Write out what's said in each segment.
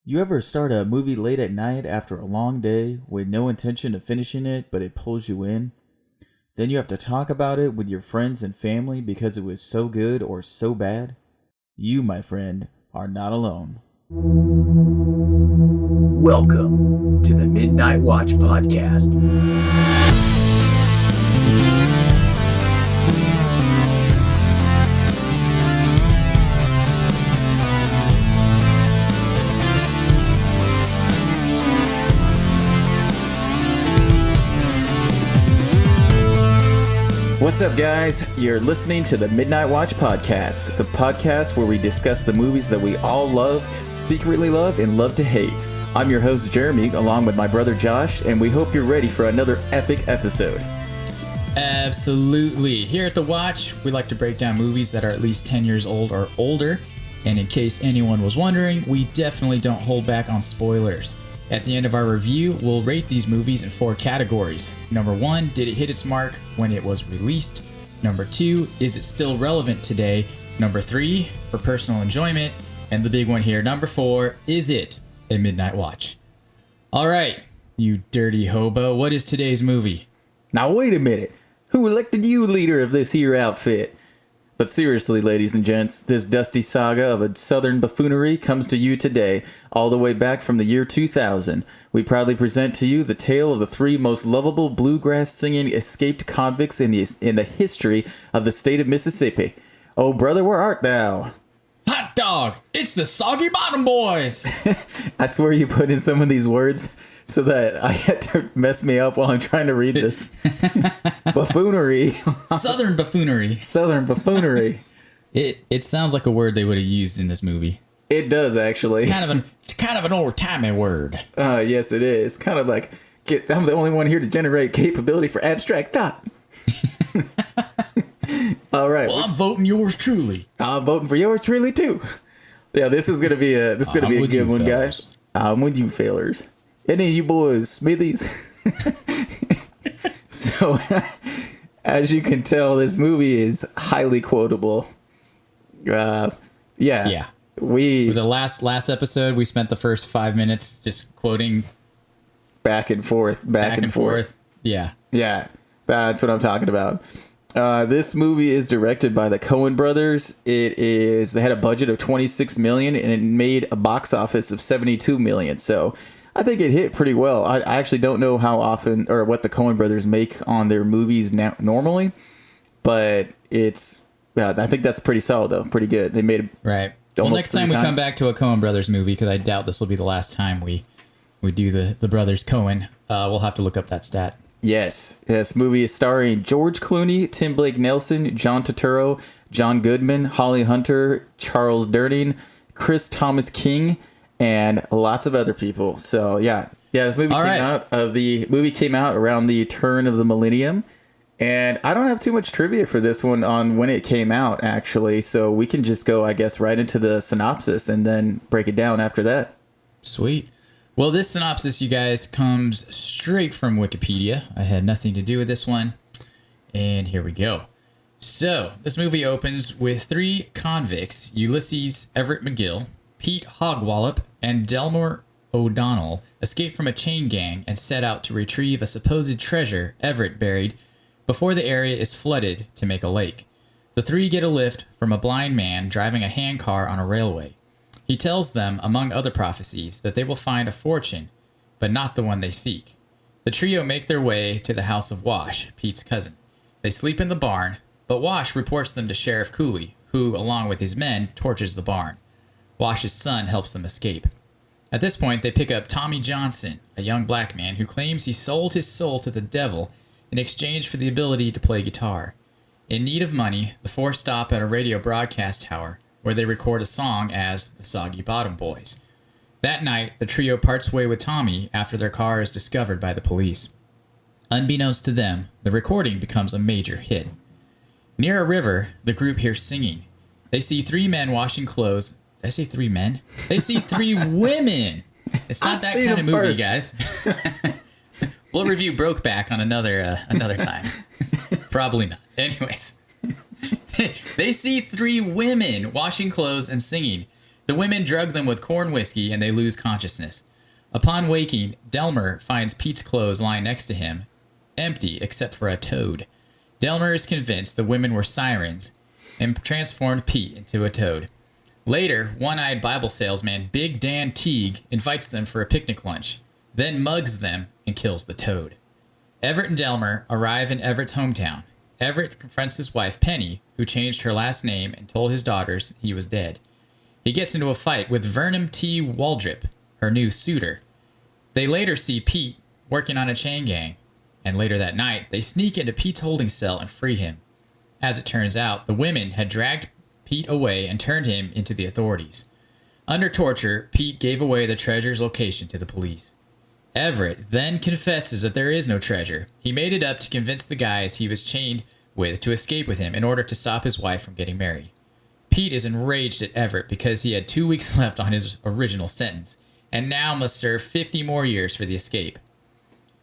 You ever start a movie late at night after a long day with no intention of finishing it, but it pulls you in? Then you have to talk about it with your friends and family because it was so good or so bad? You, my friend, are not alone. Welcome to the Midnight Watch Podcast. What's up, guys? You're listening to the Midnight Watch Podcast, the podcast where we discuss the movies that we all love, secretly love, and love to hate. I'm your host, Jeremy, along with my brother Josh, and we hope you're ready for another epic episode. Absolutely. Here at The Watch, we like to break down movies that are at least 10 years old or older. And in case anyone was wondering, we definitely don't hold back on spoilers. At the end of our review, we'll rate these movies in 4 categories. Number 1, did it hit its mark when it was released? Number 2, is it still relevant today? Number 3, for personal enjoyment. And the big one here, number 4, is it a midnight watch? All right, you dirty hobo, what is today's movie? Now wait a minute, who elected you leader of this here outfit? But seriously, ladies and gents, this dusty saga of a southern buffoonery comes to you today, all the way back from the year 2000. We proudly present to you the tale of the 3 most lovable bluegrass singing escaped convicts in the history of the state of Mississippi. Oh, brother, where art thou? Hot dog! It's the Soggy Bottom Boys! I swear you put in some of these words so that I had to mess me up while I'm trying to read this. Buffoonery. Southern buffoonery. Southern buffoonery. It sounds like a word they would have used in this movie. It does, actually. It's kind of an old-timey word. Yes, it is. Kind of like, I'm the only one here to generate capability for abstract thought. All right. Well, I'm voting yours truly. I'm voting for yours truly, too. Yeah, this is gonna be a good one, guys. I'm with you, failers. Any of you boys, Smithies? So, as you can tell, this movie is highly quotable. Yeah. It was the last episode. We spent the first 5 minutes just quoting back and forth. Yeah. Yeah, that's what I'm talking about. This movie is directed by the Coen brothers. They had a budget of $26 million and it made a box office of $72 million. So I think it hit pretty well. I actually don't know how often or what the Coen brothers make on their movies now, normally, but I think that's pretty solid though. Pretty good. They made it right. Well, next time we come back to a Coen brothers movie, because I doubt this will be the last time we do the brothers Coen. We'll have to look up that stat. Yes. This movie is starring George Clooney, Tim Blake Nelson, John Turturro, John Goodman, Holly Hunter, Charles Durning, Chris Thomas King, and lots of other people. So this movie came out around the turn of the millennium, and I don't have too much trivia for this one on when it came out, actually. So we can just go, I guess, right into the synopsis and then break it down after that. Sweet. Well, this synopsis, you guys, comes straight from Wikipedia. I had nothing to do with this one. And here we go. So, this movie opens with 3 convicts, Ulysses Everett McGill, Pete Hogwallop, and Delmore O'Donnell, escape from a chain gang and set out to retrieve a supposed treasure Everett buried before the area is flooded to make a lake. The 3 get a lift from a blind man driving a handcar on a railway. He tells them, among other prophecies, that they will find a fortune, but not the one they seek. The trio make their way to the house of Wash, Pete's cousin. They sleep in the barn, but Wash reports them to Sheriff Cooley, who, along with his men, torches the barn. Wash's son helps them escape. At this point, they pick up Tommy Johnson, a young black man who claims he sold his soul to the devil in exchange for the ability to play guitar. In need of money, the 4 stop at a radio broadcast tower, where they record a song as the Soggy Bottom Boys. That night, the trio parts way with Tommy after their car is discovered by the police. Unbeknownst to them, the recording becomes a major hit. Near a river, the group hears singing. They see 3 men washing clothes. Did I say 3 men? They see 3 women. It's not that kind of movie, guys. We'll review Brokeback on another time. Probably not. Anyways. They see 3 women washing clothes and singing. The women drug them with corn whiskey and they lose consciousness. Upon waking, Delmer finds Pete's clothes lying next to him, empty except for a toad. Delmer is convinced the women were sirens and transformed Pete into a toad. Later, one-eyed Bible salesman Big Dan Teague invites them for a picnic lunch, then mugs them and kills the toad. Everett and Delmer arrive in Everett's hometown. Everett confronts his wife, Penny, who changed her last name and told his daughters he was dead. He gets into a fight with Vernon T. Waldrip, her new suitor. They later see Pete working on a chain gang, and later that night, they sneak into Pete's holding cell and free him. As it turns out, the women had dragged Pete away and turned him into the authorities. Under torture, Pete gave away the treasure's location to the police. Everett then confesses that there is no treasure. He made it up to convince the guys he was chained with to escape with him in order to stop his wife from getting married. Pete is enraged at Everett because he had 2 weeks left on his original sentence, and now must serve 50 more years for the escape.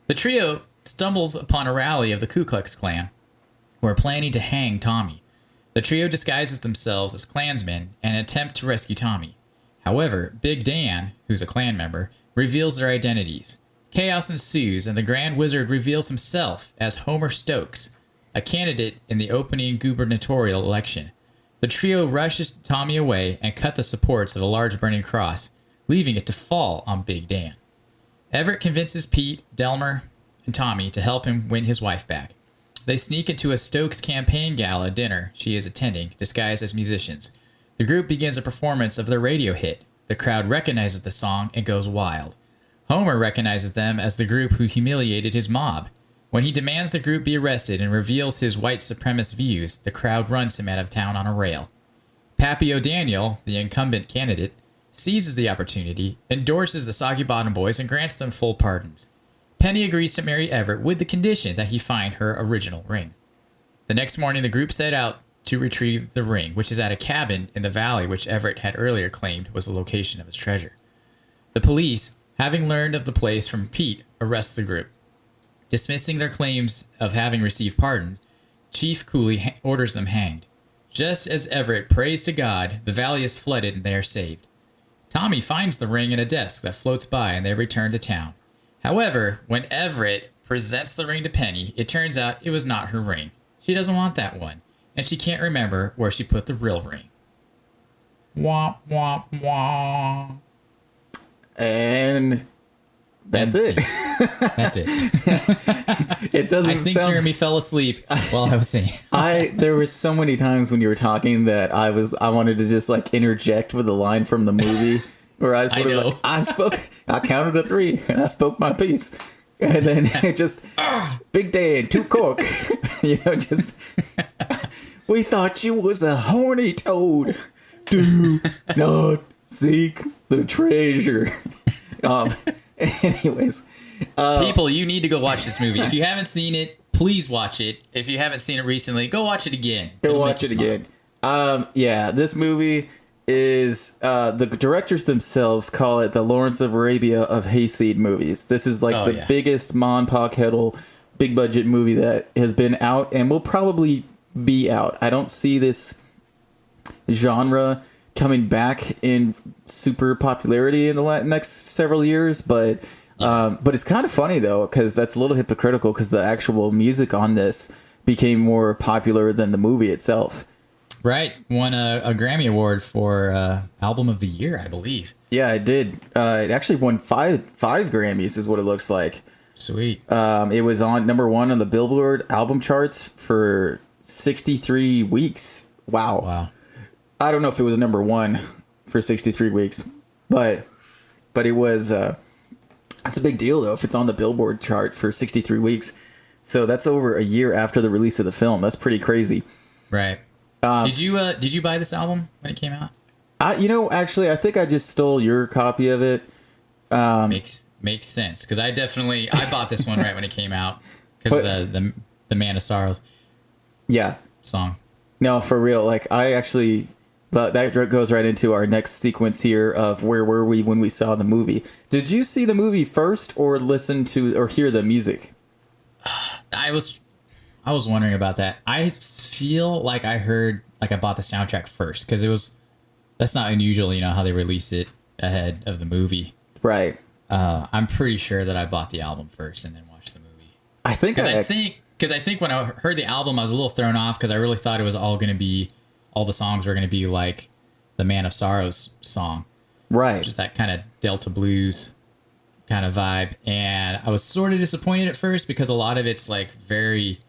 The trio stumbles upon a rally of the Ku Klux Klan, who are planning to hang Tommy. The trio disguises themselves as Klansmen and attempt to rescue Tommy. However, Big Dan, who's a Klan member, reveals their identities. Chaos ensues, and the Grand Wizard reveals himself as Homer Stokes, a candidate in the opening gubernatorial election. The trio rushes Tommy away and cut the supports of a large burning cross, leaving it to fall on Big Dan. Everett convinces Pete, Delmer, and Tommy to help him win his wife back. They sneak into a Stokes campaign gala dinner she is attending, disguised as musicians. The group begins a performance of their radio hit. The crowd recognizes the song and goes wild. Homer recognizes them as the group who humiliated his mob. When he demands the group be arrested and reveals his white supremacist views, the crowd runs him out of town on a rail. Pappy O'Daniel, the incumbent candidate, seizes the opportunity, endorses the Soggy Bottom Boys, and grants them full pardons. Penny agrees to marry Everett with the condition that he find her original ring. The next morning, the group set out to retrieve the ring, which is at a cabin in the valley which Everett had earlier claimed was the location of his treasure. The police, having learned of the place from Pete, arrest the group. Dismissing their claims of having received pardon, Chief Cooley orders them hanged. Just as Everett prays to God, the valley is flooded and they are saved. Tommy finds the ring in a desk that floats by and they return to town. However, when Everett presents the ring to Penny, it turns out it was not her ring. She doesn't want that one, and she can't remember where she put the real ring. Wah, wah, wah. And that's it. That's it. It doesn't I think sound... Jeremy fell asleep while I was saying. There were so many times when you were talking that I wanted to just like interject with a line from the movie where I just I know. I counted to 3 and I spoke my piece. And then it just Big Dan, 2 cork. Just we thought you was a horny toad. Do not seek the treasure. Anyways, People, you need to go watch this movie. If you haven't seen it, please watch it. If you haven't seen it recently, go watch it again. Go watch it again. Yeah, this movie is the directors themselves call it the Lawrence of Arabia of hayseed movies. This is like the biggest Mon Pa Kettle big budget movie that has been out and will probably be out. I don't see this genre coming back in super popularity in the next several years, but it's kind of funny though, because that's a little hypocritical because the actual music on this became more popular than the movie itself. Right. Won a Grammy Award for Album of the Year, I believe. Yeah, it did. It actually won five Grammys is what it looks like. Sweet. It was on #1 on the Billboard album charts for 63 weeks. Wow. I don't know if it was #1 for 63 weeks, but it was, that's a big deal though, if it's on the Billboard chart for 63 weeks. So that's over a year after the release of the film. That's pretty crazy. Right. Did you buy this album when it came out? Actually, I think I just stole your copy of it. Makes sense, because I bought this one right when it came out because of the Man of Sorrows. Yeah. Song. No, for real. Like I actually, that goes right into our next sequence here of where were we when we saw the movie. Did you see the movie first or listen to or hear the music? I was wondering about that. I feel like I bought the soundtrack first because it was That's not unusual, how they release it ahead of the movie. Right. I'm pretty sure that I bought the album first and then watched the movie. I think Because I think when I heard the album, I was a little thrown off because I really thought it was all the songs were going to be like the Man of Sorrows song. Right. Just that kind of Delta blues kind of vibe. And I was sort of disappointed at first because a lot of it's like very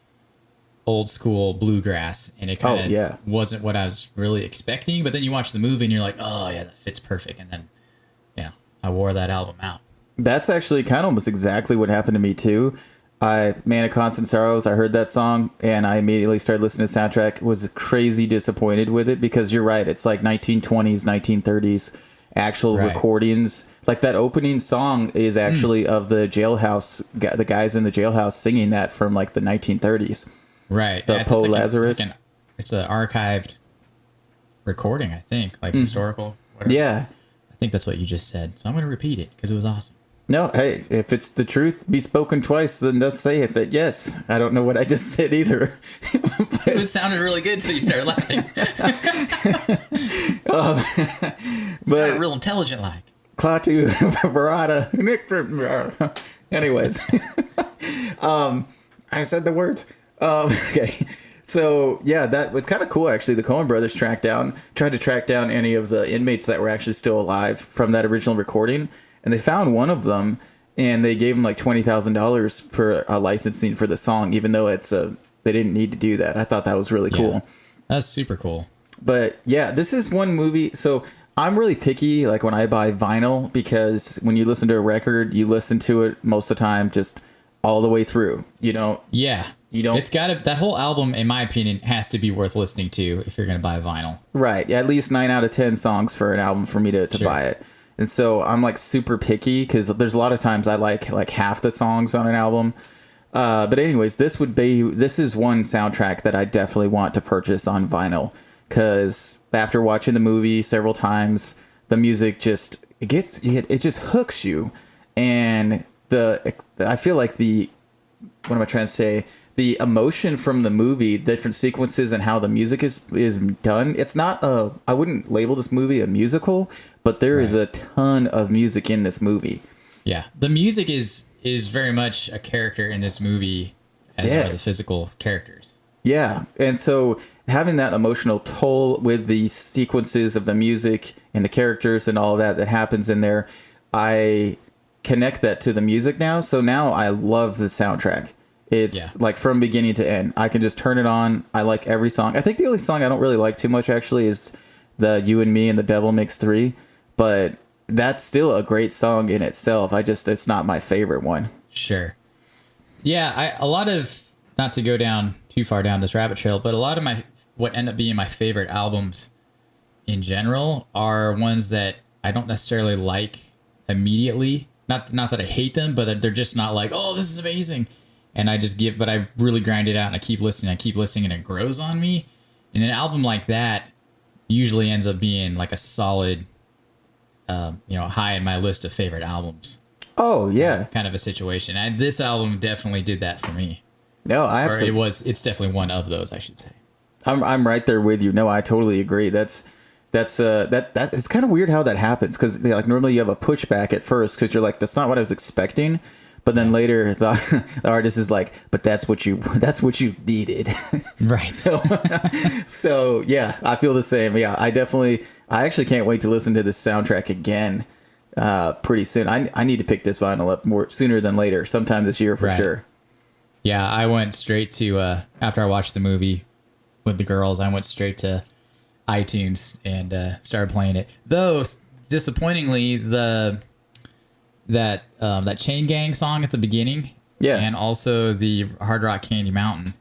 old school bluegrass, and it kind of wasn't what I was really expecting. But then you watch the movie and you're like, oh yeah, that fits perfect. And then, I wore that album out. That's actually kind of almost exactly what happened to me too. Man of Constant Sorrows, I heard that song and I immediately started listening to the soundtrack. Was crazy disappointed with it because you're right. It's like 1920s, 1930s actual recordings. Like that opening song is actually of the jailhouse, the guys in the jailhouse singing that from like the 1930s. Right. The Poe Lazarus. It's an archived recording, I think, like historical. Whatever. Yeah. I think that's what you just said. So I'm going to repeat it because it was awesome. No, hey, if it's the truth be spoken twice, then thus saith it. Yes. I don't know what I just said either. It sounded really good until you started laughing. But You're real intelligent like. Klaatu Verada. Anyways. I said the words. Okay. So, yeah, that was kind of cool, actually. The Coen brothers tried to track down any of the inmates that were actually still alive from that original recording. And they found one of them, and they gave him like $20,000 for licensing for the song, even though they didn't need to do that. I thought that was really cool. That's super cool. But yeah, this is one movie. So I'm really picky, like when I buy vinyl, because when you listen to a record, you listen to it most of the time just all the way through. You don't. Yeah. You don't. It's that whole album, in my opinion, has to be worth listening to if you're going to buy vinyl. Right. At least 9 out of 10 songs for an album for me to buy it. And so I'm like super picky because there's a lot of times I like half the songs on an album. But anyways, this is one soundtrack that I definitely want to purchase on vinyl because after watching the movie several times, the music just hooks you, and I feel like what am I trying to say? The emotion from the movie, different sequences, and how the music is done. It's not I wouldn't label this movie a musical, but there is a ton of music in this movie. Yeah, the music is very much a character in this movie as are the physical characters. Yeah, and so having that emotional toll with the sequences of the music and the characters and all that happens in there, I connect that to the music now. So now I love the soundtrack. It's like from beginning to end. I can just turn it on. I like every song. I think the only song I don't really like too much actually is the You and Me and the Devil Makes Three, but that's still a great song in itself. It's not my favorite one. Sure. Yeah, not to go down too far down this rabbit trail, but a lot of what end up being my favorite albums in general are ones that I don't necessarily like immediately. Not that I hate them, but they're just not like, oh, this is amazing. And but I really grind it out and I keep listening and it grows on me. And an album like that usually ends up being like a solid, high in my list of favorite albums. Oh yeah. Kind of a situation. And this album definitely did that for me. No, it's definitely one of those, I should say. I'm right there with you. No, I totally agree. That it's kind of weird how that happens. Cause like normally you have a pushback at first cause you're like, that's not what I was expecting. But then later, the artist is like, "But that's what you needed." Right. So yeah, I feel the same. Yeah, I actually can't wait to listen to this soundtrack again. Pretty soon. I need to pick this vinyl up more sooner than later, sometime this year for sure. Yeah, I went straight to after I watched the movie with the girls. I went straight to iTunes and started playing it. Though disappointingly, that Chain Gang song at the beginning, and also the Hard Rock Candy Mountain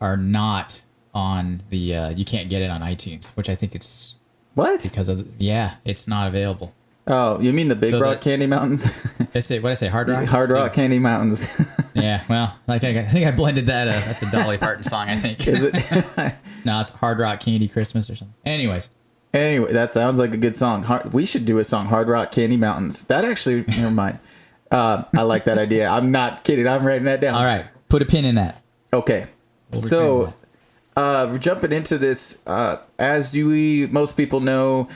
are not on the you can't get it on iTunes, which I think it's because of it's not available. Oh, you mean the Big Rock Candy Mountains? What did I say? Hard Rock? Hard Rock Candy Mountains. Yeah, well, I think I blended that. That's a Dolly Parton song, I think. Is it? No, it's Hard Rock Candy Christmas or something. Anyway, that sounds like a good song. We should do a song, Hard Rock Candy Mountains. That actually, never mind. I like that idea. I'm not kidding. I'm writing that down. All right. Put a pin in that. Okay. So Jumping into this, as most people know,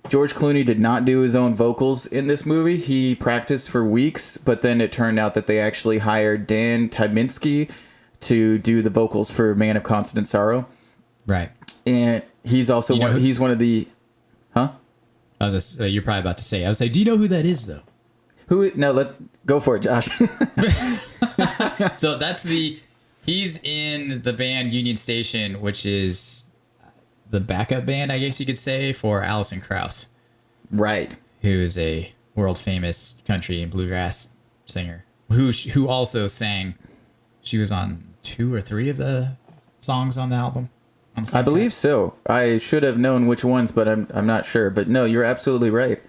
George Clooney did not do his own vocals in this movie. He practiced for weeks, but then it turned out that they actually hired Dan Tyminski to do the vocals for Man of Constant Sorrow. Right. And he's also he's one of the... Huh? You're probably about to say. I was like, do you know who that is, though? Go for it, Josh. So he's in the band Union Station, which is the backup band, I guess you could say, for Alison Krauss. Right. Who is a world famous country and bluegrass singer who also sang. She was on 2 or 3 of the songs on the album. I believe so. I should have known which ones, but I'm not sure. But no, you're absolutely right.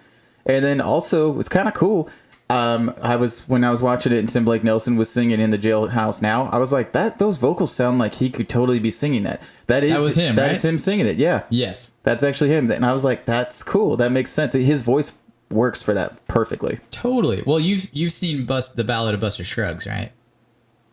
And then also, it's kind of cool. When I was watching it and Tim Blake Nelson was singing In the Jailhouse Now, I was like, those vocals sound like he could totally be singing that. That was him, right? That is him singing it, yeah. Yes. That's actually him. And I was like, that's cool. That makes sense. His voice works for that perfectly. Totally. Well, you've seen the Ballad of Buster Scruggs, right?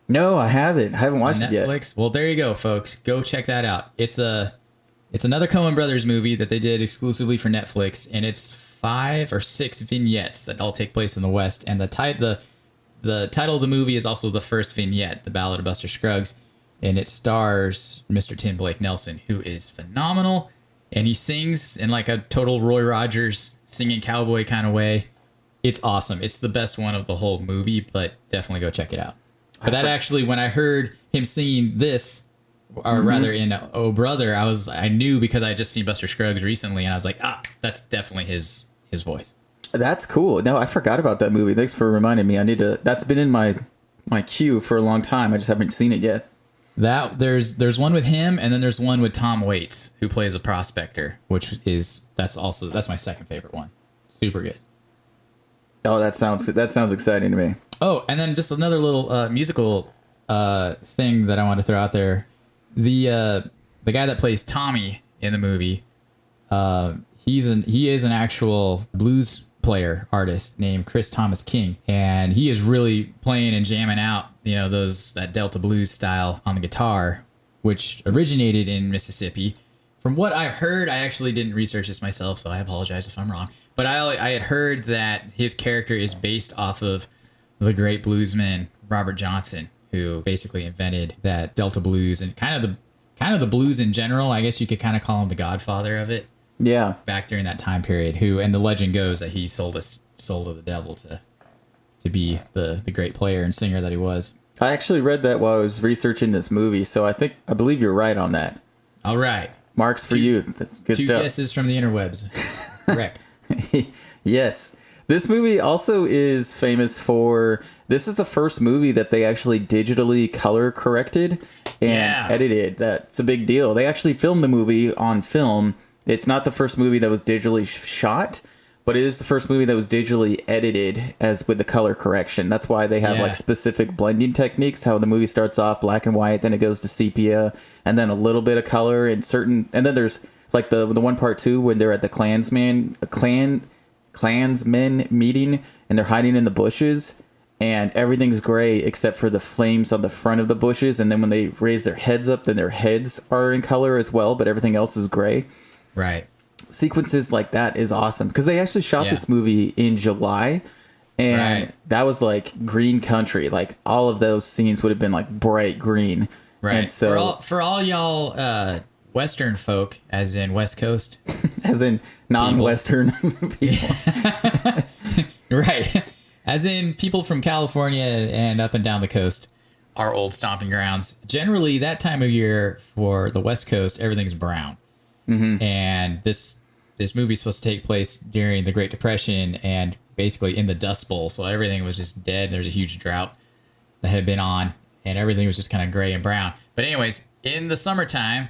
No, I haven't. I haven't watched it yet. Netflix. Well, there you go, folks. Go check that out. It's another Coen Brothers movie that they did exclusively for Netflix, and it's 5 or 6 vignettes that all take place in the West. And the title of the movie is also the first vignette, The Ballad of Buster Scruggs, and it stars Mr. Tim Blake Nelson, who is phenomenal, and he sings in like a total Roy Rogers singing cowboy kind of way. It's awesome. It's the best one of the whole movie, but definitely go check it out. But that actually, when I heard him singing this, or rather in Oh Brother, I knew because I had just seen Buster Scruggs recently, and I was like, that's definitely his voice. That's cool. No, I forgot about that movie. Thanks for reminding me. I need to. That's been in my queue for a long time. I just haven't seen it yet. There's one with him, and then there's one with Tom Waits, who plays a prospector, that's my second favorite one. Super good. Oh, that sounds exciting to me. Oh, and then just another little musical thing that I want to throw out there. The guy that plays Tommy in the movie, he is an actual blues player artist named Chris Thomas King, and he is really playing and jamming out, that Delta blues style on the guitar, which originated in Mississippi. From what I've heard, I actually didn't research this myself, so I apologize if I'm wrong. But I had heard that his character is based off of the great bluesman Robert Johnson, who basically invented that Delta blues and kind of the blues in general. I guess you could kind of call him the godfather of it. Yeah. Back during that time period, and the legend goes that he sold his soul to the devil to be the great player and singer that he was. I actually read that while I was researching this movie, so I believe you're right on that. All right. Marks for you. That's good stuff. 2 guesses from the interwebs. Correct. Yes. This movie also is famous for... This is the first movie that they actually digitally color corrected and edited. That's a big deal. They actually filmed the movie on film. It's not the first movie that was digitally shot, but it is the first movie that was digitally edited with the color correction. That's why they have like specific blending techniques, how the movie starts off black and white, then it goes to sepia, and then a little bit of color and then there's like the one part too when they're at the Klansmen meeting and they're hiding in the bushes and everything's gray except for the flames on the front of the bushes, and then when they raise their heads up, then their heads are in color as well, but everything else is gray. Right. Sequences like that is awesome because they actually shot this movie in July, and that was like green country. Like all of those scenes would have been like bright green. Right. And so for all y'all Western folk, as in West Coast, as in non-Western people. Right. As in people from California and up and down the coast, our old stomping grounds. Generally, that time of year for the West Coast, everything's brown. Mm-hmm. And this movie is supposed to take place during the Great Depression and basically in the Dust Bowl. So everything was just dead. There's a huge drought that had been on, and everything was just kind of gray and brown. But anyways, in the summertime,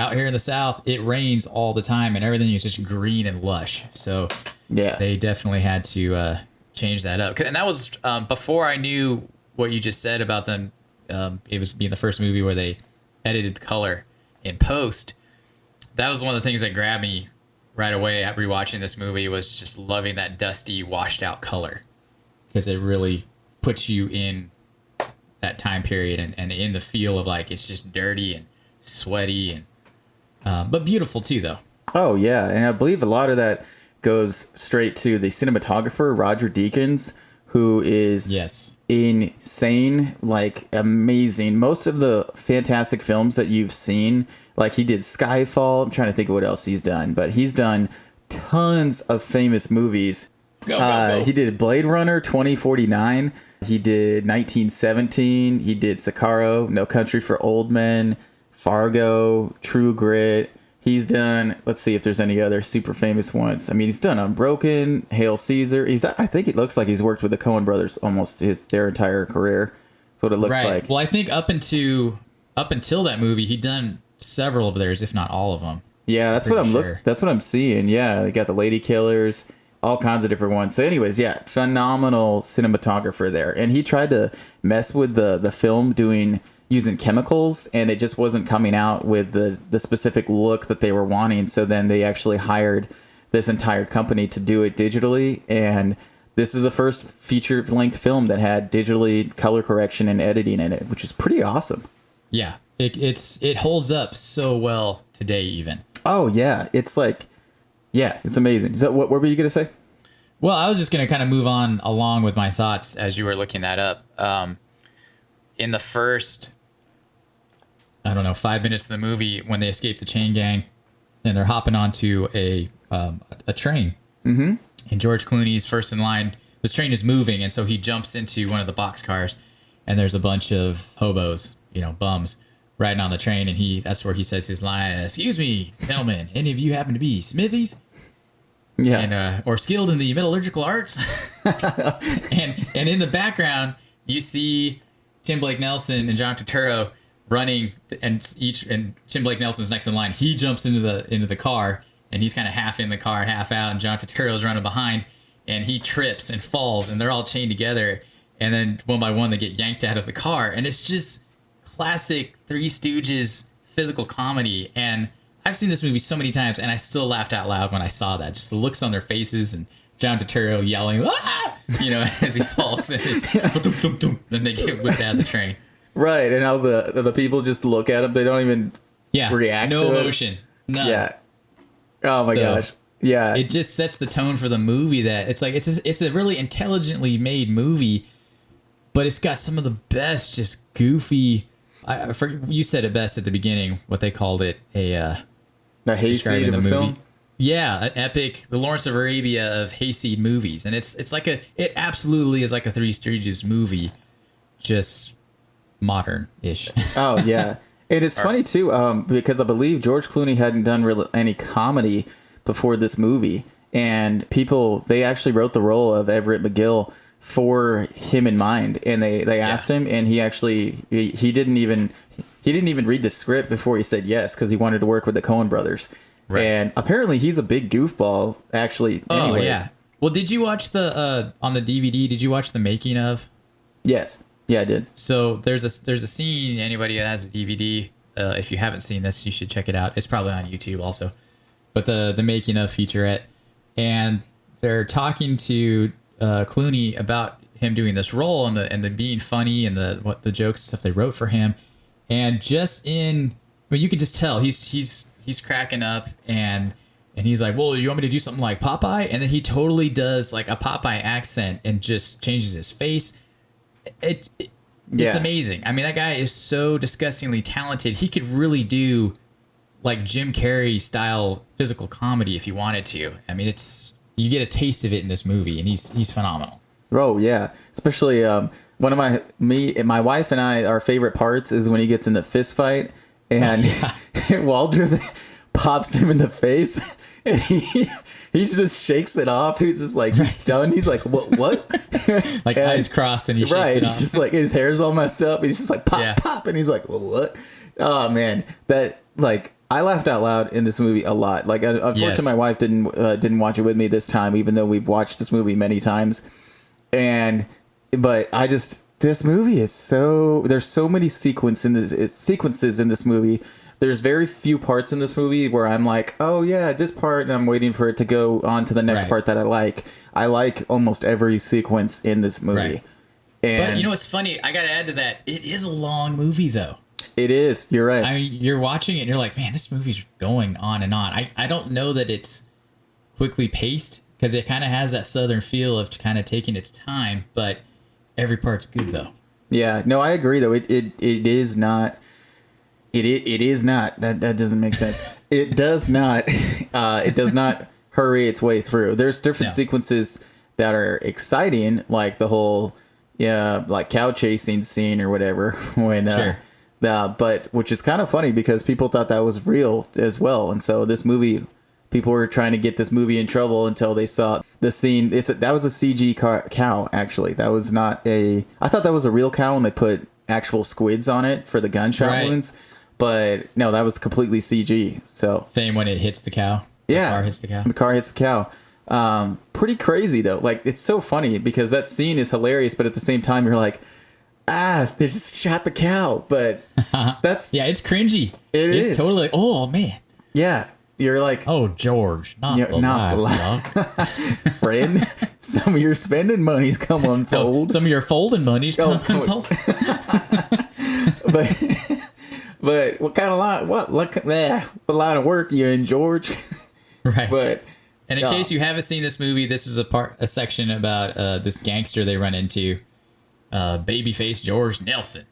out here in the South, it rains all the time, and everything is just green and lush. So they definitely had to change that up. And that was before I knew what you just said about them. It was being the first movie where they edited the color in post. That was one of the things that grabbed me right away at rewatching this movie, was just loving that dusty, washed out color, because it really puts you in that time period and in the feel of like it's just dirty and sweaty and but beautiful too, though. Oh yeah, and I believe a lot of that goes straight to the cinematographer Roger Deakins, who is Yes. insane, like amazing. Most of the fantastic films that you've seen, like he did Skyfall. I'm trying to think of what else he's done, but he's done tons of famous movies. Go. He did Blade Runner 2049. He did 1917. He did Sicario, No Country for Old Men, Fargo, True Grit. He's done, let's see if there's any other super famous ones. I mean, he's done Unbroken, Hail Caesar. He's done, I think it looks like he's worked with the Coen brothers almost their entire career. That's what it looks like. Well, I think up until that movie, he'd done several of theirs, if not all of them. Yeah, that's what I'm sure. That's what I'm seeing. Yeah, they got the Lady Killers, all kinds of different ones. So, anyways, yeah, phenomenal cinematographer there, and he tried to mess with the film using chemicals, and it just wasn't coming out with the specific look that they were wanting. So then they actually hired this entire company to do it digitally, and this is the first feature-length film that had digitally color correction and editing in it, which is pretty awesome. Yeah, it holds up so well today, even. Oh yeah, it's like, yeah, it's amazing. So what were you gonna say? Well, I was just gonna kind of move on along with my thoughts as you were looking that up. In the first, I don't know, 5 minutes of the movie, when they escape the chain gang and they're hopping onto a train, and George Clooney's first in line. This train is moving, and so he jumps into one of the boxcars, and there's a bunch of hobos, bums, riding on the train, and that's where he says his line: "Excuse me, gentlemen, any of you happen to be smithies? Yeah, And or skilled in the metallurgical arts?" and in the background, you see Tim Blake Nelson and John Turturro running, and Tim Blake Nelson's next in line. He jumps into the car, and he's kind of half in the car, half out, and John Turturro's running behind, and he trips and falls, and they're all chained together, and then one by one they get yanked out of the car, and it's just classic Three Stooges physical comedy. And I've seen this movie so many times, and I still laughed out loud when I saw that. Just the looks on their faces, and John Turturro yelling, "Ah!" As he falls, and then they get whipped out of the train. right. And how the people just look at him; they don't even react. No to it. emotion. None. Yeah. Oh my gosh. Yeah. It just sets the tone for the movie. That it's a really intelligently made movie, but it's got some of the best, just goofy. You said it best at the beginning. What they called it, the hayseed of the a movie. film. Yeah, an epic, the Lawrence of Arabia of hayseed movies, and it absolutely is like a Three Stooges movie, just modern-ish. Oh yeah, and it's funny too, because I believe George Clooney hadn't done really any comedy before this movie, and they actually wrote the role of Everett McGill for him in mind, and they asked him, and he didn't even read the script before he said yes, because he wanted to work with the Coen brothers. Right. And apparently he's a big goofball, actually. Anyways. Oh yeah. Well, did you watch on the DVD? Did you watch the making of? Yes. Yeah, I did. So there's a scene. Anybody that has the DVD, if you haven't seen this, you should check it out. It's probably on YouTube also. But the making of featurette, and they're talking to Clooney about him doing this role and the being funny and the jokes and stuff they wrote for him, and you can just tell he's cracking up, and he's like, "Well, you want me to do something like Popeye?" And then he totally does like a Popeye accent and just changes his face. It's amazing. I mean, that guy is so disgustingly talented. He could really do like Jim Carrey style physical comedy if he wanted to. I mean, you get a taste of it in this movie, and he's phenomenal. Oh yeah, especially one of my wife and I, our favorite parts is when he gets in the fist fight, and Waldron pops him in the face, and he just shakes it off. He's just like, he's stunned. He's like, what? Like eyes crossed, and he shakes it off. He's just like, his hair's all messed up. He's just like, pop, and he's like, well, what? Oh man, I laughed out loud in this movie a lot. Like, unfortunately, my wife didn't watch it with me this time, even though we've watched this movie many times. But this movie is there's so many sequences in this movie. There's very few parts in this movie where I'm like, oh yeah, this part, and I'm waiting for it to go on to the next part that I like. I like almost every sequence in this movie. Right. And but you know what's funny? I got to add to that. It is a long movie though. It is. You're right. I mean, you're watching it and you're like, man, this movie's going on and on. I don't know that it's quickly paced because it kind of has that Southern feel of kind of taking its time, but every part's good though. Yeah, no, I agree though. It is not. It is not. That doesn't make sense. It does not. It does not hurry its way through. There's different sequences that are exciting, like the whole like cow chasing scene or whatever. When Sure. But which is kind of funny because people thought that was real as well, and so this movie. People were trying to get this movie in trouble until they saw the scene. That was a CG cow, actually. That was not a... I thought that was a real cow and they put actual squids on it for the gunshot wounds. But no, that was completely CG. So Same when it hits the cow. Yeah. The car hits the cow. The car hits the cow. Pretty crazy, though. Like, it's so funny because that scene is hilarious, but at the same time, you're like, they just shot the cow. But that's... Yeah, it's cringy. It's totally... Oh, man. Yeah. You're like... Oh, George. Not the livestock. Friend, some of your spending money's come unfold. Some of your folding money's come unfold. But what kind of line? What line of work you in, George? Right. But and in case you haven't seen this movie, this is a section about this gangster they run into, babyface George Nelson,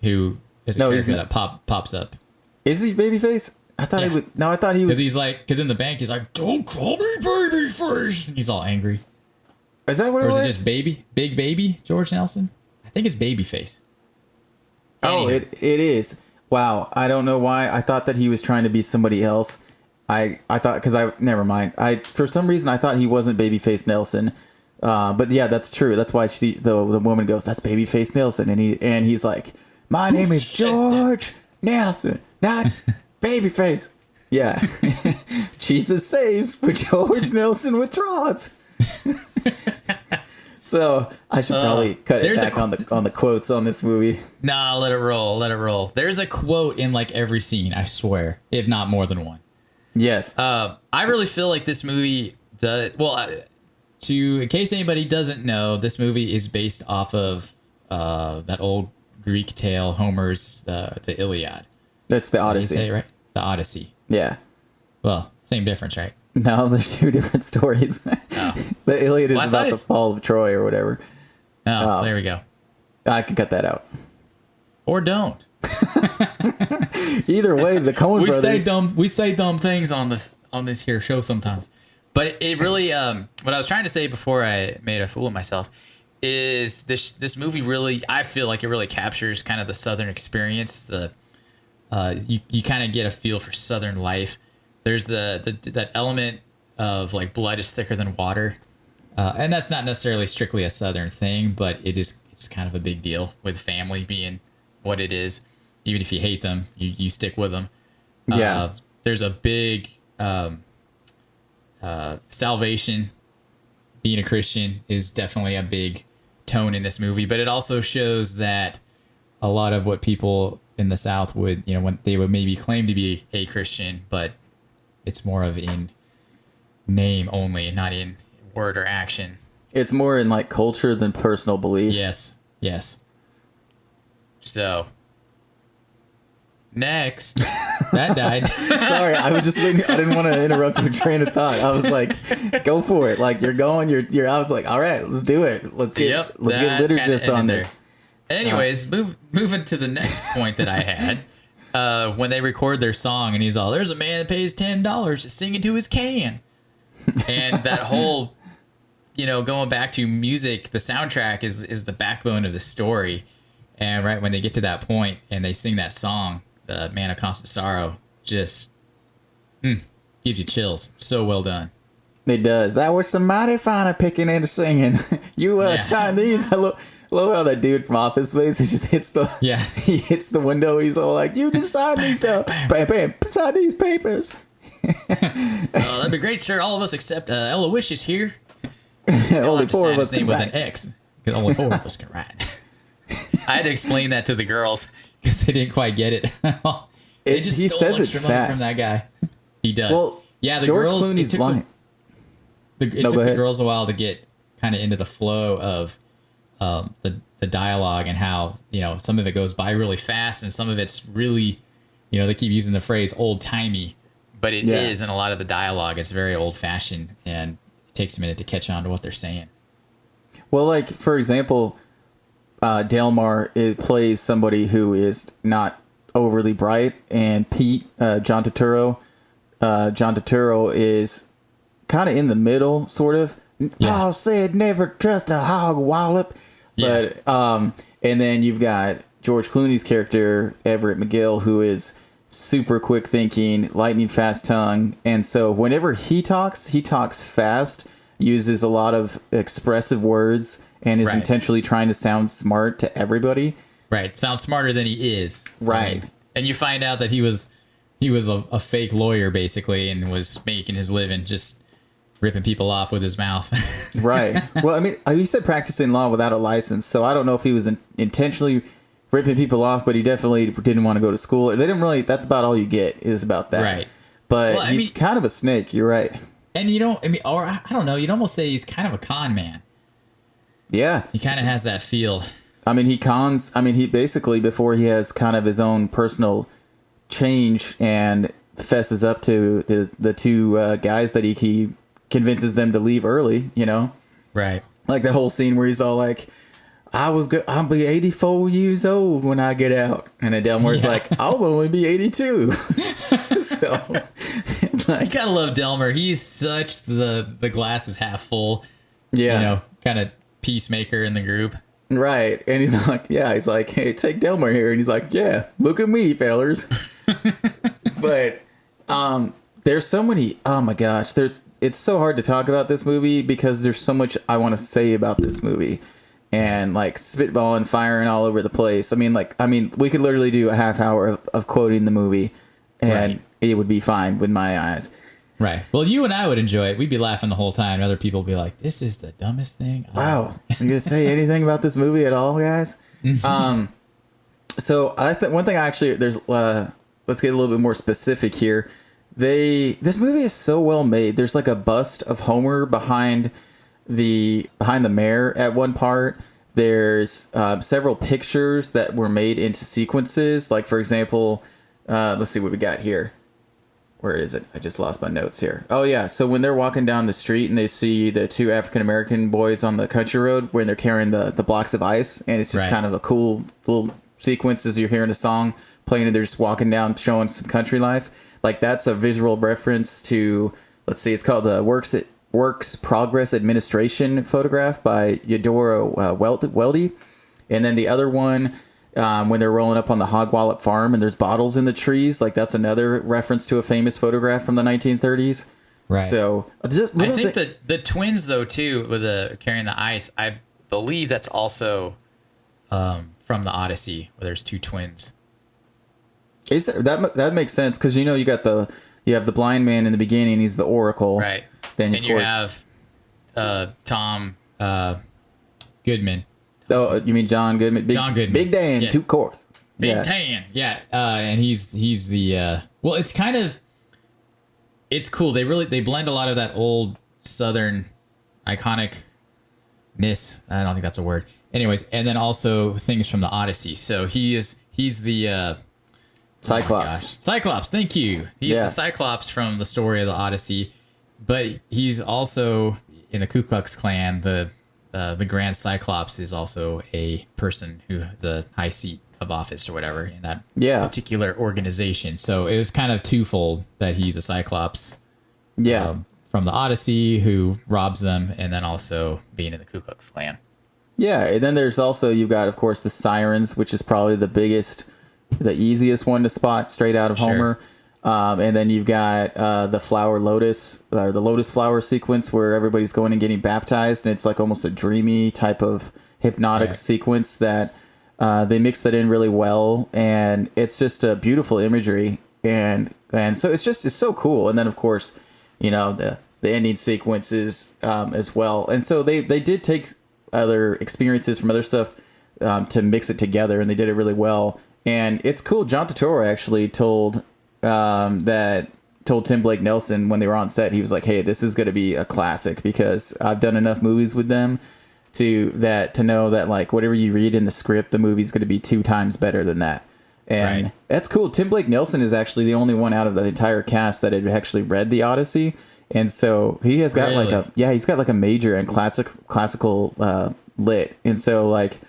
who is a character that pops up. Is he babyface? I thought he was. No, I thought he was. Because in the bank he's like, "Don't call me babyface," and he's all angry. Is that what it was? Or is it just big baby George Nelson? I think it's babyface. Oh, it is. Wow, I don't know why. I thought that he was trying to be somebody else. I thought never mind. For some reason I thought he wasn't babyface Nelson. But yeah, that's true. That's why the woman goes, "That's babyface Nelson," and he's like, "My name is George Nelson, not babyface." Yeah. Jesus saves, but George Nelson withdraws. So I should probably cut it back on the quotes on this movie. Nah, let it roll. Let it roll. There's a quote in like every scene, I swear, if not more than one. Yes. I really feel like this movie does well. In case anybody doesn't know, this movie is based off of that old Greek tale, Homer's the Iliad. That's the Odyssey. Did you say it right? The Odyssey. Yeah. Well, same difference, right? No, there's two different stories. Oh. The Iliad is about the fall of Troy or whatever. Oh, there we go. I can cut that out. Or don't. Either way, the Coen brothers. We say dumb things on this here show sometimes. But it really, what I was trying to say before I made a fool of myself is this movie really, I feel like it really captures kind of the Southern experience. You kind of get a feel for Southern life. There's that element of like blood is thicker than water, and that's not necessarily strictly a Southern thing, but it's kind of a big deal with family being what it is. Even if you hate them, you stick with them. Yeah. There's a big salvation. Being a Christian is definitely a big tone in this movie, but it also shows that a lot of what people in the South would, when they would maybe claim to be a Christian, but it's more of in name only, not in word or action. It's more in like culture than personal belief. Yes. So next, that died. Sorry, I was just waiting. I didn't want to interrupt your train of thought. I was like, go for it. Like you're going. You're. I was like, all right, let's do it. Let's get liturgist on this. Anyways, moving to the next point that I had. When they record their song and he's all, "There's a man that pays $10 to sing into his can," and that whole, going back to music, the soundtrack is the backbone of the story. And right when they get to that point and they sing that song, the Man of Constant Sorrow, just gives you chills. So well done. It does. That was some mighty fine picking and singing. You sign these. I love how that dude from Office Space, he just hits he hits the window. He's all like, "You just sign these, bam, sign these papers." That'd be great, sir. All of us except Ella Wish is here. Only four of us can with write. an X, because only 4 of us can write. I had to explain that to the girls because they didn't quite get it. They just stole extra money from that guy. He does. Well, yeah, the George girls. Clooney's line. It took the girls a while to get kind of into the flow of the dialogue and how, you know, some of it goes by really fast and some of it's really, you know, they keep using the phrase old timey, but it is in a lot of the dialogue. It's very old fashioned and it takes a minute to catch on to what they're saying. Well, like, for example, Delmar plays somebody who is not overly bright, and Pete, John Turturro is kind of in the middle, sort of. Paul said never trust a hog wallop. Yeah. But, and then you've got George Clooney's character, Everett McGill, who is super quick thinking, lightning fast tongue. And so whenever he talks fast, uses a lot of expressive words, and is intentionally trying to sound smart to everybody. Right. Sounds smarter than he is. Right. I mean, and you find out that he was a fake lawyer basically and was making his living just ripping people off with his mouth. Right. Well, I mean, he said practicing law without a license, so I don't know if he was intentionally ripping people off, but he definitely didn't want to go to school. They didn't really. That's about all you get is about that. Right. But well, he's kind of a snake. You're right. And you don't. I mean, or I don't know. You'd almost say he's kind of a con man. Yeah. He kind of has that feel. I mean, he cons. I mean, he basically, before he has kind of his own personal change and fesses up to the two guys that he convinces them to leave early, you know? Right. Like that whole scene where he's all like, I'll be 84 years old when I get out. And then Delmar's like, I'll only be 82. So, like, you gotta love Delmar. He's such the glass is half full, you know, kind of peacemaker in the group. Right. And he's like, hey, take Delmar here. And he's like, yeah, look at me, fellers. But there's so many, oh my gosh, it's so hard to talk about this movie because there's so much I want to say about this movie. And like spitballing, firing all over the place. I mean, we could literally do a half hour of quoting the movie, and it would be fine with my eyes. Right. Well, you and I would enjoy it. We'd be laughing the whole time. Other people would be like, "This is the dumbest thing." Wow. You gonna say anything about this movie at all, guys? So I think one thing there's let's get a little bit more specific here. This movie is so well made. There's like a bust of Homer behind the mayor at one part. There's several pictures that were made into sequences. Like, for example, let's see what we got here. Where is it? I just lost my notes here. Oh, yeah. So when they're walking down the street and they see the two African-American boys on the country road when they're carrying the blocks of ice, and it's just kind of a cool little sequence as you're hearing a song playing and they're just walking down showing some country life. Like, that's a visual reference to, let's see, it's called the Works Progress Administration photograph by Eudora Weldy. And then the other one, when they're rolling up on the Hog Wallop farm and there's bottles in the trees, like that's another reference to a famous photograph from the 1930s. Right. So I think that the twins though too with the carrying the ice, I believe that's also from the Odyssey where there's two twins. That makes sense because you have the blind man in the beginning, he's the Oracle. Right. Then and you have Tom Goodman. Oh, you mean John Goodman? John Goodman. Big Dan, yes. Toot Cork. Big Tan. Yeah. And he's the well, it's kind of, it's cool. They blend a lot of that old Southern iconicness. I don't think that's a word. Anyways, and then also things from the Odyssey. So he's the Cyclops. Cyclops, thank you. He's the Cyclops from the story of the Odyssey. But he's also in the Ku Klux Klan. The Grand Cyclops is also a person who has a high seat of office or whatever in that particular organization. So it was kind of twofold that he's a Cyclops. Yeah. From the Odyssey who robs them, and then also being in the Ku Klux Klan. Yeah, and then there's also, you've got, of course, the Sirens, which is probably the easiest one to spot straight out of Homer. And then you've got the lotus flower sequence where everybody's going and getting baptized, and it's like almost a dreamy type of hypnotic sequence that they mix that in really well, and it's just a beautiful imagery, and so it's so cool. And then of course, the ending sequences as well, and so they did take other experiences from other stuff to mix it together, and they did it really well. And it's cool. John Turturro actually told Tim Blake Nelson when they were on set, he was like, hey, this is going to be a classic because I've done enough movies with them to know that like whatever you read in the script, the movie's going to be 2 times better than that. And Right. that's cool. Tim Blake Nelson is actually the only one out of the entire cast that had actually read the Odyssey. And so he has got Really? he's got like a major in classical lit. And so like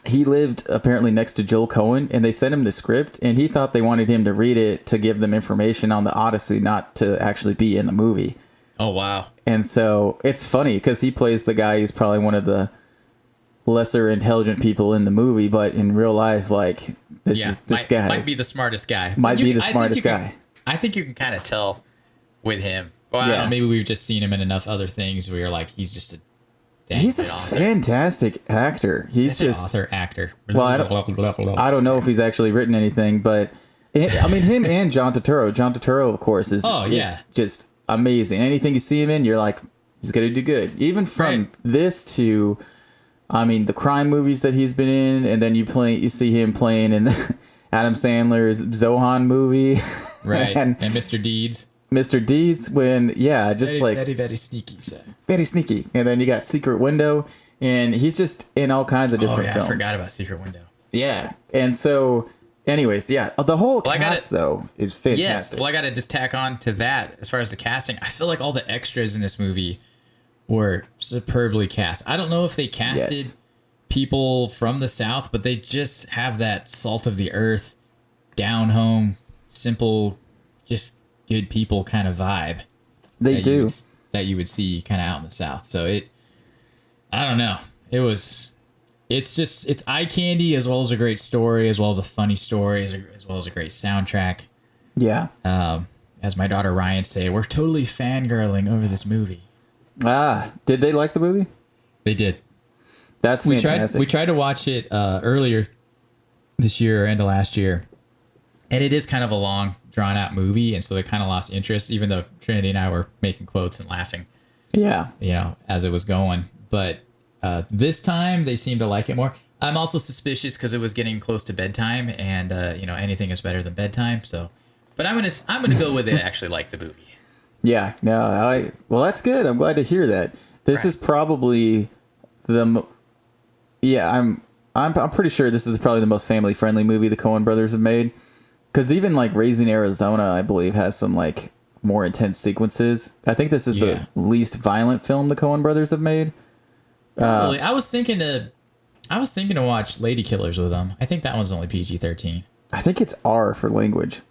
he lived apparently next to Joel Coen, and they sent him the script, and he thought they wanted him to read it to give them information on the Odyssey, not to actually be in the movie. Oh, wow. And so it's funny because he plays the guy who's probably one of the lesser intelligent people in the movie, but in real life, like this guy might be the smartest guy. might You be can- the I think smartest you can- guy. I think you can kind of tell with him. Well, I don't Yeah. know, maybe we've just seen him in enough other things where you're like, he's just a dang He's a good author. fantastic actor. He's He's an just author, actor. Well, I don't know if he's actually written anything, but I mean him and John Turturro. John Turturro, of course, is just amazing. Anything you see him in, you're like, he's gonna do good. Even from Right. this to, I mean, the crime movies that he's been in, and then you see him playing in Adam Sandler's Zohan movie, Right. and And Mr. Deeds. Mr. Deeds when Very, very sneaky, sir. very sneaky, and then you got Secret Window, and he's just in all kinds of different Oh, yeah, films. I forgot about Secret Window. Yeah, and so, anyways, yeah, the whole Well, I got cast though is fantastic. Yes. Well, I got to just tack on to that as far as the casting. I feel like all the extras in this movie were superbly cast. I don't know if they casted Yes. people from the South, but they just have that salt of the earth, down home, simple, just good people kind of vibe. They that do. that you would see kind of out in the South. So I don't know. It's eye candy as well as a great story, as well as a funny story, as well as a great soundtrack. Yeah. As my daughter Ryan say, we're totally fangirling over this movie. Did they like the movie? They did. That's fantastic. We tried to watch it earlier this year or end of last year, and it is kind of a long, drawn out movie, and so they kind of lost interest. Even though Trinity and I were making quotes and laughing, Yeah. as it was going. But this time they seemed to like it more. I'm also suspicious because it was getting close to bedtime, and anything is better than bedtime. So, but I'm gonna go with it. I actually like the movie. Yeah. No. Well, that's good. I'm glad to hear that. This is probably I'm pretty sure this is probably the most family friendly movie the Coen brothers have made. Because even like Raising Arizona, I believe, has some like more intense sequences. I think this is the least violent film the Coen brothers have made. Probably. I was thinking to watch Lady Killers with them. I think that one's only PG-13. I think it's R for language.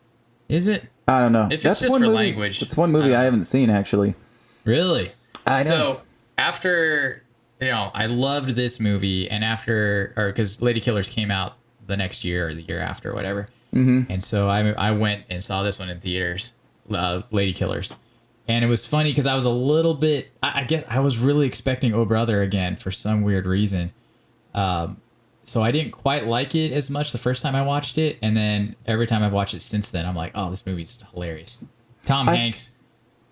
Is it? I don't know. If it's just one for movie, language, it's one movie I haven't seen actually. Really? I know. So after, I loved this movie, and because Lady Killers came out the next year or the year after, whatever. Mm-hmm. And so I went and saw this one in theaters, Lady Killers. And it was funny because I was a little bit, I was really expecting Oh Brother again for some weird reason. So I didn't quite like it as much the first time I watched it. And then every time I've watched it since then, I'm like, oh, this movie's hilarious. Tom Hanks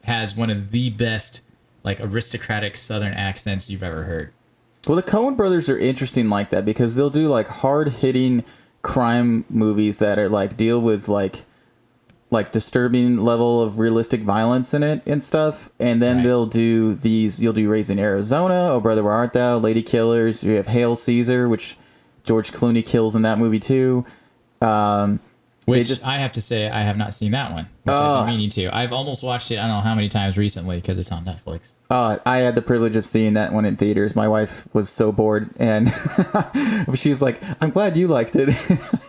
has one of the best, like, aristocratic Southern accents you've ever heard. Well, the Coen brothers are interesting like that because they'll do like hard hitting crime movies that are like deal with like disturbing level of realistic violence in it and stuff, and then they'll do these. You'll do Raising Arizona, Oh Brother Where Art Thou, Lady Killers. You have Hail Caesar, which George Clooney kills in that movie too. Which I have to say, I have not seen that one. Which I've been meaning to. I've almost watched it, I don't know how many times recently because it's on Netflix. I had the privilege of seeing that one in theaters. My wife was so bored, and she's like, "I'm glad you liked it."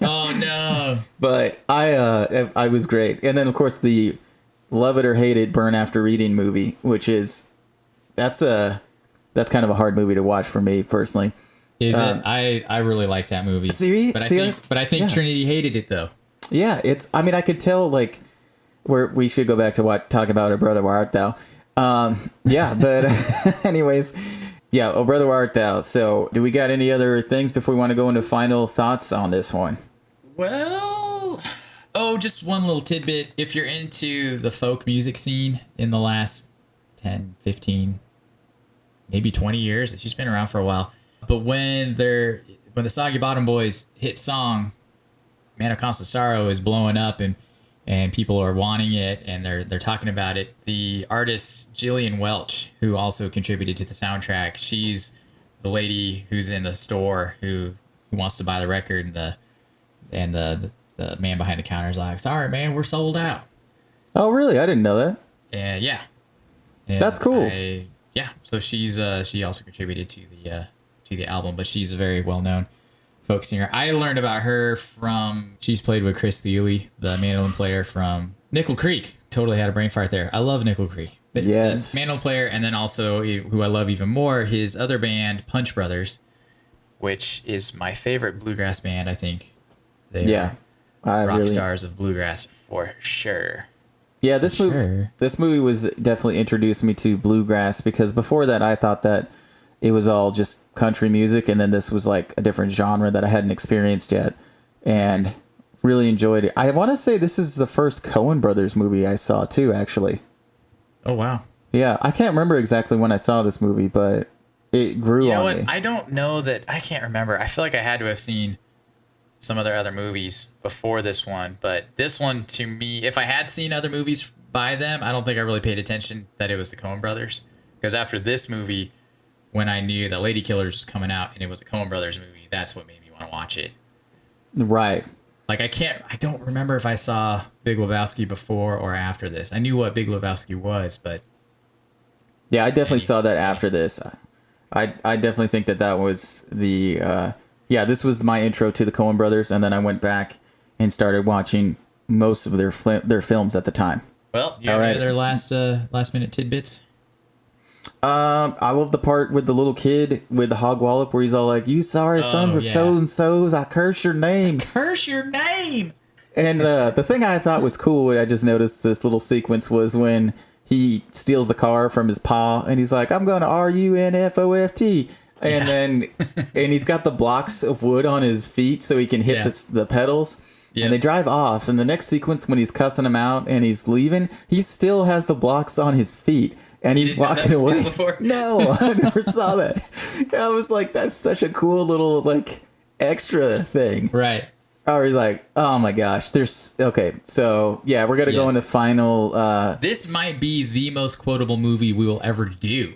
Oh no! But I was great. And then of course the Love It or Hate It Burn After Reading movie, which is that's kind of a hard movie to watch for me personally. Is it? I really like that movie. But I think Trinity hated it though. Yeah, I could tell like we should go back to talk about Her Brother Where Art Thou. But anyways, yeah, Oh Brother Where Art Thou. So do we got any other things before we want to go into final thoughts on this one? Well, just one little tidbit. If you're into the folk music scene in the last 10, 15, maybe 20 years, it's just been around for a while. But when the Soggy Bottom Boys hit song, Man of Constant Sorrow is blowing up and people are wanting it and they're talking about it. The artist Gillian Welch, who also contributed to the soundtrack, she's the lady who's in the store who wants to buy the record, and the man behind the counter is like, "Sorry, man, we're sold out." Oh, really? I didn't know that. And yeah, and That's cool. Yeah, so she also contributed to the album, but she's a very well known folk singer. I learned about her she's played with Chris Thiele, the mandolin player from Nickel Creek. Totally had a brain fart there. I love Nickel Creek. Yes. Mandolin player, and then also who I love even more, his other band, Punch Brothers, which is my favorite bluegrass band. I think they are rock stars of bluegrass for sure. Yeah, this movie was definitely introduced me to bluegrass, because before that I thought that it was all just country music, and then this was like a different genre that I hadn't experienced yet, and really enjoyed it. I want to say this is the first Coen Brothers movie I saw too, actually. Oh, wow. Yeah, I can't remember exactly when I saw this movie, but it grew on me. I don't know that. I can't remember. I feel like I had to have seen some of their other movies before this one, but this one, to me, if I had seen other movies by them, I don't think I really paid attention that it was the Coen Brothers, because after this movie, when I knew that Lady Killers was coming out and it was a Coen Brothers movie, that's what made me want to watch it. Right. Like, I don't remember if I saw Big Lebowski before or after this. I knew what Big Lebowski was, but yeah, I definitely saw that after this. I definitely think that was the this was my intro to the Coen Brothers, and then I went back and started watching most of their films at the time. Well, you have any other last minute tidbits? I love the part with the little kid with the hog wallop where he's all like, "You sorry sons of so and so's, I curse your name." Curse your name. And the thing I thought was cool, I just noticed this little sequence, was when he steals the car from his pa, and he's like, "I'm going to RUNFOFT." And then, and he's got the blocks of wood on his feet so he can hit the pedals. Yep. And they drive off. And the next sequence, when he's cussing him out and he's leaving, he still has the blocks on his feet. And he's walking away. No, I never saw that. I was like, that's such a cool little, like, extra thing. Right. Or he's like, oh my gosh, okay, so yeah, we're going to go into final. This might be the most quotable movie we will ever do.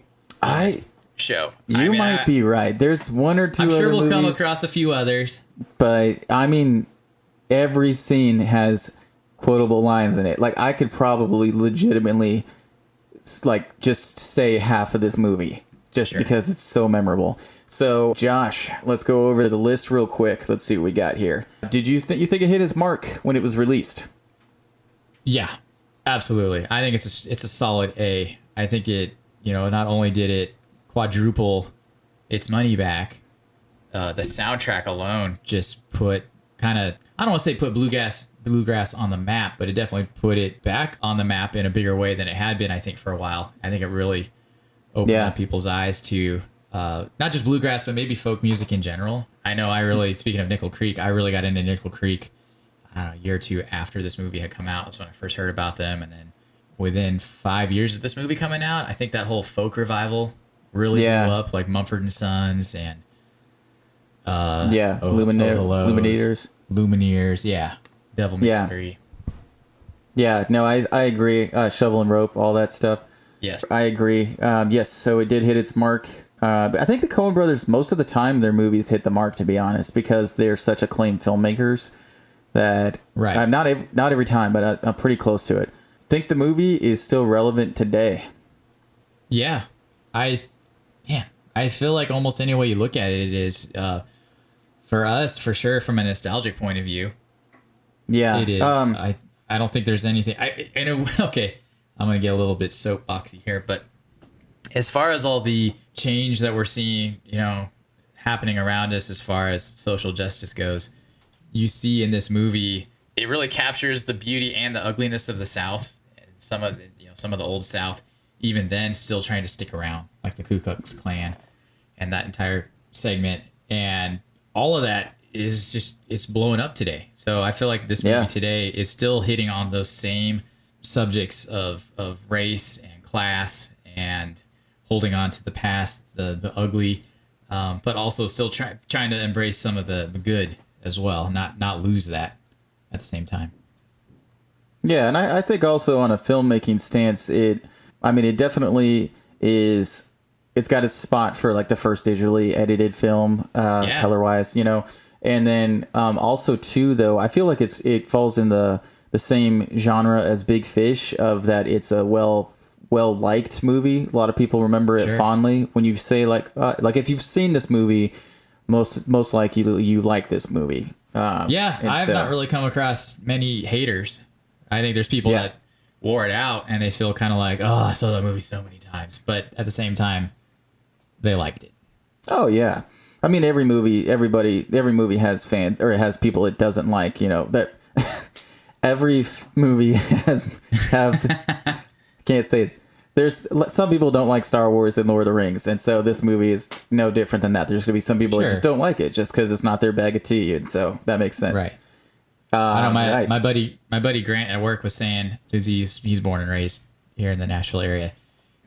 Show. You might be right. There's one or two. I'm sure we'll movies, come across a few others. But I mean, every scene has quotable lines in it. Like, I could probably legitimately, like, just say half of this movie just because it's so memorable. So, Josh, let's go over the list real quick. Let's see what we got here. Did you think it hit its mark when it was released? Yeah, absolutely. I think it's a solid A. I think it, not only did it quadruple its money back, the soundtrack alone just put I don't want to say put bluegrass on the map, but it definitely put it back on the map in a bigger way than it had been, I think, for a while. I think it really opened up people's eyes to not just bluegrass, but maybe folk music in general. I know speaking of Nickel Creek, I really got into Nickel Creek a year or two after this movie had come out. That's when I first heard about them. And then within 5 years of this movie coming out, I think that whole folk revival really blew up, like Mumford and Sons and Lumineers, Devil Makes Three. Yeah, no, I agree. Shovel and Rope, all that stuff. Yes, I agree. Yes, so it did hit its mark. But I think the Coen Brothers, most of the time, their movies hit the mark, to be honest, because they're such acclaimed filmmakers that not every time, but I'm pretty close to it. I think the movie is still relevant today. Yeah, I feel like almost any way you look at it, it is. For us, for sure, from a nostalgic point of view, it is. I don't think there's anything. Okay, I'm gonna get a little bit soapboxy here, but as far as all the change that we're seeing, happening around us as far as social justice goes, you see in this movie, it really captures the beauty and the ugliness of the South. Some of the old South, even then, still trying to stick around, like the Ku Klux Klan and that entire segment, and all of that is just, it's blowing up today. So I feel like this movie today is still hitting on those same subjects of race and class and holding on to the past, the ugly, but also still trying to embrace some of the good as well, not lose that at the same time. Yeah, and I think also on a filmmaking stance, it definitely is it's got its spot for like the first digitally edited film, color wise, you know. And then also too, though, I feel like it falls in the same genre as Big Fish, of that it's a well liked movie. A lot of people remember it fondly. When you say like if you've seen this movie, most likely you like this movie. I've not really come across many haters. I think there's people that wore it out and they feel kind of like, oh, I saw that movie so many times, but at the same time, they liked it. Oh yeah, I mean every movie has fans, or it has people it doesn't like. You know that every movie can't say it's. There's some people don't like Star Wars and Lord of the Rings, and so this movie is no different than that. There's gonna be some people that just don't like it just because it's not their bag of tea, and so that makes sense. Right. I know my buddy Grant at work was saying, because he's born and raised here in the Nashville area,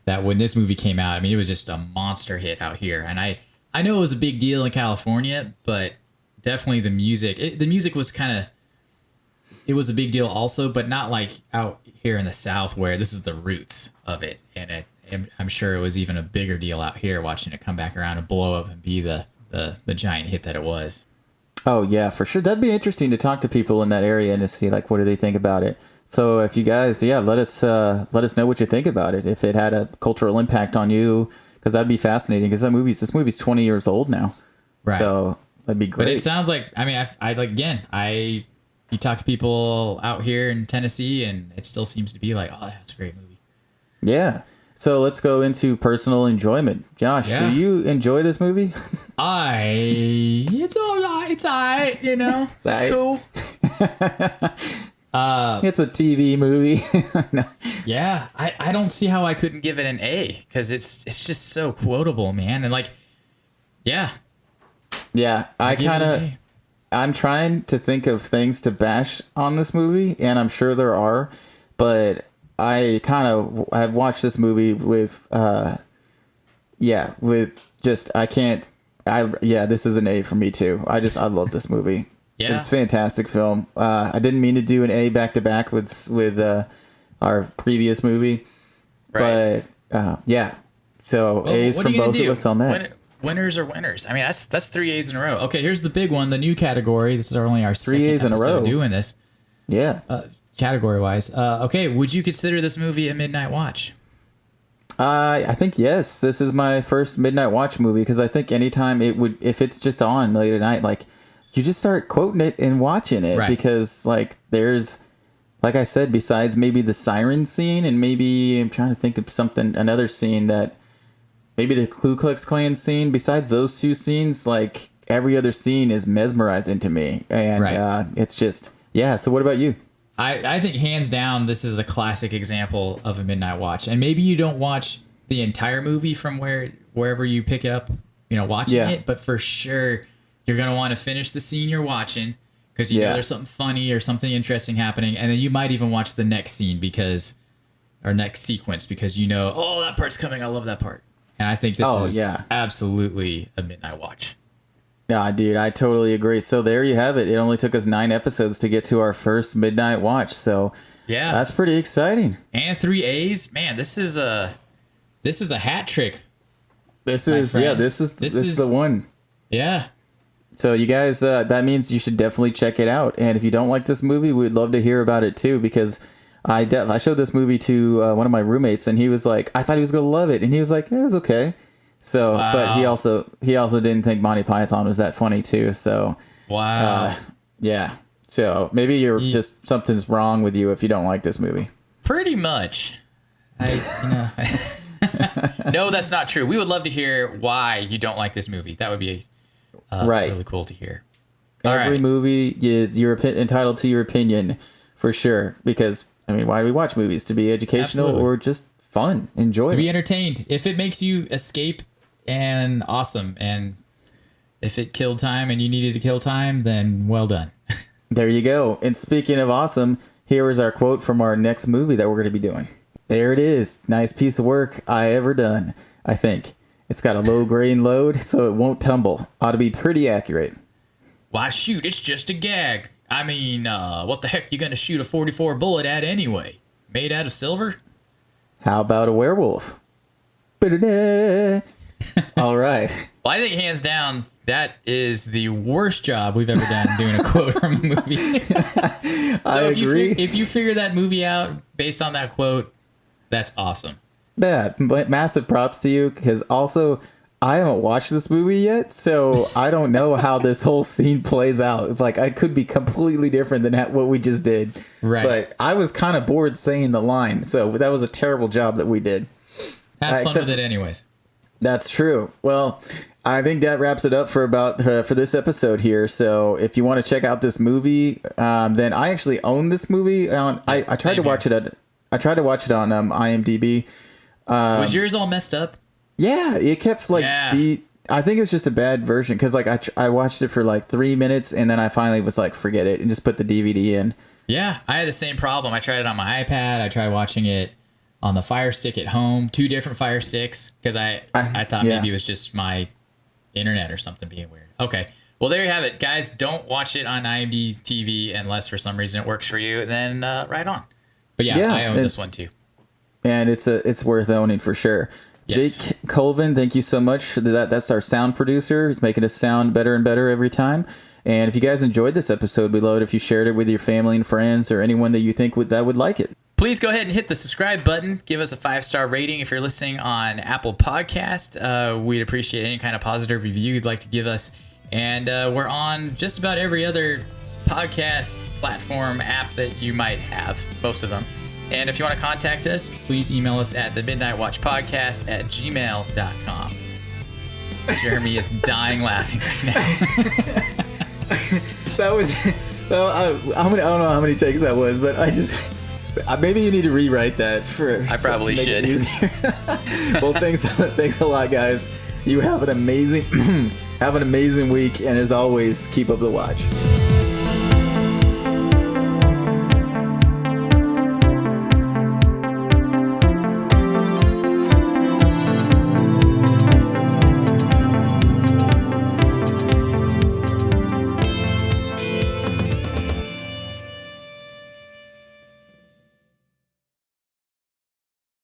that when this movie came out, I mean, it was just a monster hit out here, and I know it was a big deal in California, but definitely the music was kind of, it was a big deal also, but not like out here in the South where this is the roots of it, and I'm sure it was even a bigger deal out here watching it come back around and blow up and be the giant hit that it was. Oh yeah, for sure. That'd be interesting to talk to people in that area and to see like what do they think about it. So if you guys, let us know what you think about it. If it had a cultural impact on you, because that'd be fascinating. Because this movie's 20 years old now, right? So that'd be great. But it sounds like, I mean, you talk to people out here in Tennessee, and it still seems to be like, oh, that's a great movie. Yeah. So let's go into personal enjoyment. Josh, do you enjoy this movie? It's all right. It's all right. You know, it's cool. It's a TV movie. No. Yeah, I don't see how I couldn't give it an A, because it's just so quotable, man. And like, yeah. I'm trying to think of things to bash on this movie, and I'm sure there are, but I've watched this movie this is an A for me too. I love this movie. Yeah. It's a fantastic film. I didn't mean to do an A back to back with our previous movie, right. But so A's from both of us on that. Winners are winners. I mean, that's 3 A's in a row. Okay, here's the big one, the new category. This is only our 3 A's in a row doing this. Yeah. Category wise. Okay, would you consider this movie a midnight watch? I think yes. This is my first midnight watch movie, because I think anytime if it's just on late at night, like you just start quoting it and watching it, right. Because like there's, like I said, besides maybe the siren scene, and maybe I'm trying to think of another scene that. Maybe the Ku Klux Klan scene. Besides those two scenes, like every other scene is mesmerizing to me, and it's just So what about you? I think hands down this is a classic example of a midnight watch, and maybe you don't watch the entire movie from wherever you pick up, watching it, but for sure you're gonna want to finish the scene you're watching, because you know there's something funny or something interesting happening, and then you might even watch the next scene or next sequence because oh, that part's coming. I love that part. And I think this is absolutely a midnight watch. Yeah, dude, I totally agree. So there you have it. It only took us 9 episodes to get to our first midnight watch. So that's pretty exciting. And 3 A's, man. This is a hat trick. This is the one. Yeah. So you guys, that means you should definitely check it out. And if you don't like this movie, we'd love to hear about it too, because I showed this movie to one of my roommates, and he was like, I thought he was gonna love it, and he was like, it was okay. So, but he also didn't think Monty Python was that funny too. So, yeah. So maybe just something's wrong with you if you don't like this movie. Pretty much. No, that's not true. We would love to hear why you don't like this movie. That would be really cool to hear. Every movie you're entitled to your opinion, for sure, because. I mean, why do we watch movies? To be educational or just fun, enjoy to be entertained. If it makes you escape, and awesome. And if it killed time and you needed to kill time, then well done. There you go. And speaking of awesome, here is our quote from our next movie that we're going to be doing. There it is. Nice piece of work I ever done, I think. It's got a low grain load, so it won't tumble. Ought to be pretty accurate. Why, shoot, it's just a gag. I mean, what the heck you gonna shoot a 44 bullet at anyway? Made out of silver? How about a werewolf? All right. Well, I think hands down, that is the worst job we've ever done doing a quote from a movie. I agree. If you figure that movie out based on that quote, that's awesome. Yeah, but massive props to you, because also I haven't watched this movie yet, so I don't know how this whole scene plays out. It's like I could be completely different than what we just did. Right. But I was kind of bored saying the line, so that was a terrible job that we did. Have fun with it anyways. That's true. Well, I think that wraps it up for this episode here. So if you want to check out this movie, then I actually own this movie. I tried to watch it on IMDb. Was yours all messed up? Yeah, it kept I think it was just a bad version, because like I watched it for like 3 minutes and then I finally was like, forget it, and just put the DVD in. Yeah, I had the same problem. I tried it on my iPad. I tried watching it on the Fire Stick at home, 2 different Fire Sticks, because I thought maybe it was just my internet or something being weird. Okay. Well, there you have it, guys. Don't watch it on IMDb TV unless for some reason it works for you. Then right on. But yeah, I own this one too. And it's worth owning for sure. Yes. Jake Colvin, thank you so much for that. That's our sound producer. He's making us sound better and better every time. And if you guys enjoyed this episode, we'd love it if you shared it with your family and friends or anyone that you think would like it. Please go ahead and hit the subscribe button. Give us a 5-star rating if you're listening on Apple Podcast. We'd appreciate any kind of positive review you'd like to give us. And we're on just about every other podcast platform app that you might have, most of them. And if you want to contact us, please email us at themidnightwatchpodcast@gmail.com. Jeremy is dying laughing right now. That was... I don't know how many takes that was, but I just... Maybe you need to rewrite that I probably should. Well, thanks a lot, guys. You have an amazing week, and as always, keep up the watch.